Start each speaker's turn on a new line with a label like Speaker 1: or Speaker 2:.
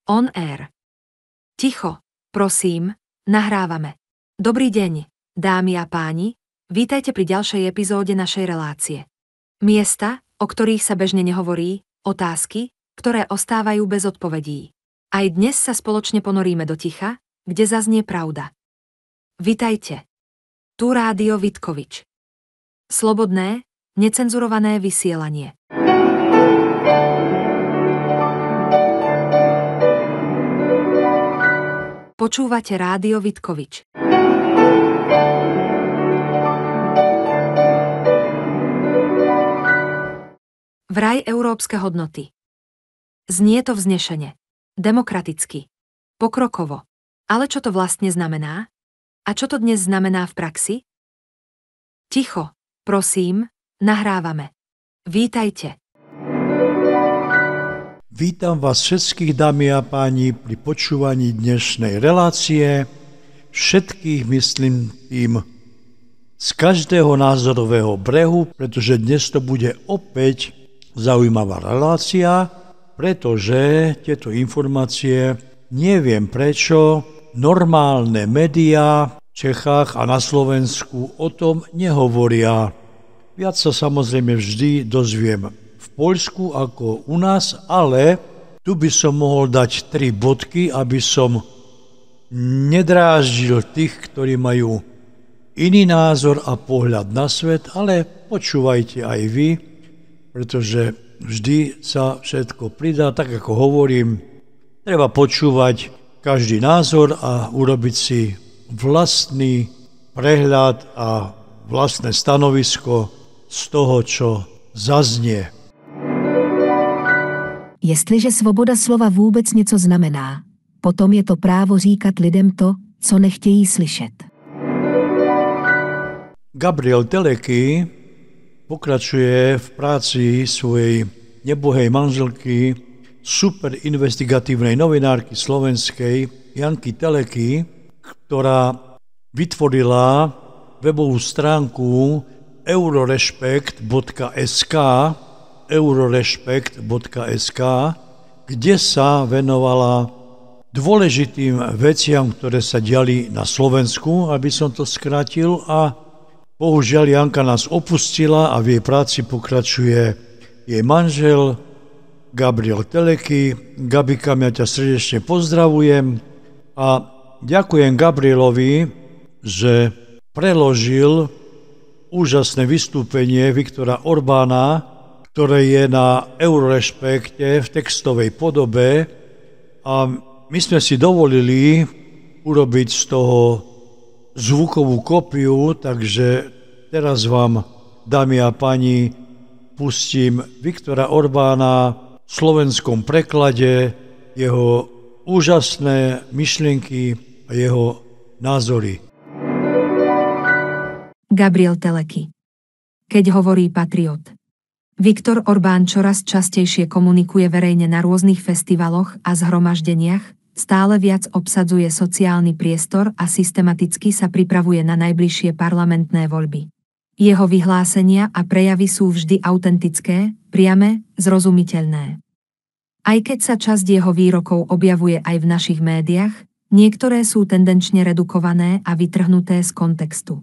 Speaker 1: On air. Ticho, prosím, nahrávame. Dobrý deň, dámy a páni, vítajte pri ďalšej epizóde našej relácie. Miesta, o ktorých sa bežne nehovorí, otázky, ktoré ostávajú bez odpovedí. Aj dnes sa spoločne ponoríme do ticha, kde zaznie pravda. Vitajte. Tu Rádio Vitkovič. Slobodné, necenzurované vysielanie. Počúvate Rádio Vitkovič. Vraj európske hodnoty. Znie to vznešene, demokraticky, pokrokovo. Ale čo to vlastne znamená? A čo to dnes znamená v praxi? Ticho, prosím, nahrávame. Vítajte.
Speaker 2: Vítam vás všetkých, dámy a páni, pri počúvaní dnešnej relácie. Všetkých myslím tým z každého názorového brehu, pretože dnes to bude opäť zaujímavá relácia, pretože tieto informácie, neviem prečo, normálne médiá v Čechách a na Slovensku o tom nehovoria. Viac sa samozrejme vždy dozviem v Poľsku ako u nás, ale tu by som mohol dať 3 bodky, aby som nedráždil tých, ktorí majú iný názor a pohľad na svet, ale počúvajte aj vy, pretože vždy sa všetko pridá, tak ako hovorím, treba počúvať každý názor a urobiť si vlastný prehľad a vlastné stanovisko z toho, čo zaznie.
Speaker 3: Jestliže svoboda slova vůbec něco znamená, potom je to právo říkat lidem to, co nechtějí slyšet.
Speaker 2: Gabriel Teleky pokračuje v práci svojej nebohej manželky, super investigatívnej novinárky slovenskej Janky Teleky, ktorá vytvorila webovú stránku eurorespekt.sk, kde sa venovala dôležitým veciam, ktoré sa diali na Slovensku, aby som to skrátil, a bohužiaľ Janka nás opustila a v jej práci pokračuje jej manžel Gabriel Teleky. Gabika, ja ťa srdečne pozdravujem a ďakujem Gabrielovi, že preložil úžasné vystúpenie Viktora Orbána, ktoré je na Eurorespekte v textovej podobe, a my sme si dovolili urobiť z toho zvukovú kópiu, takže teraz vám, dámy a páni, pustím Viktora Orbána v slovenskom preklade, jeho úžasné myšlienky a jeho názory.
Speaker 1: Gabriel Teleky. Keď hovorí patriot. Viktor Orbán čoraz častejšie komunikuje verejne na rôznych festivaloch a zhromaždeniach, stále viac obsadzuje sociálny priestor a systematicky sa pripravuje na najbližšie parlamentné voľby. Jeho vyhlásenia a prejavy sú vždy autentické, priame, zrozumiteľné. Aj keď sa časť jeho výrokov objavuje aj v našich médiách, niektoré sú tendenčne redukované a vytrhnuté z kontextu.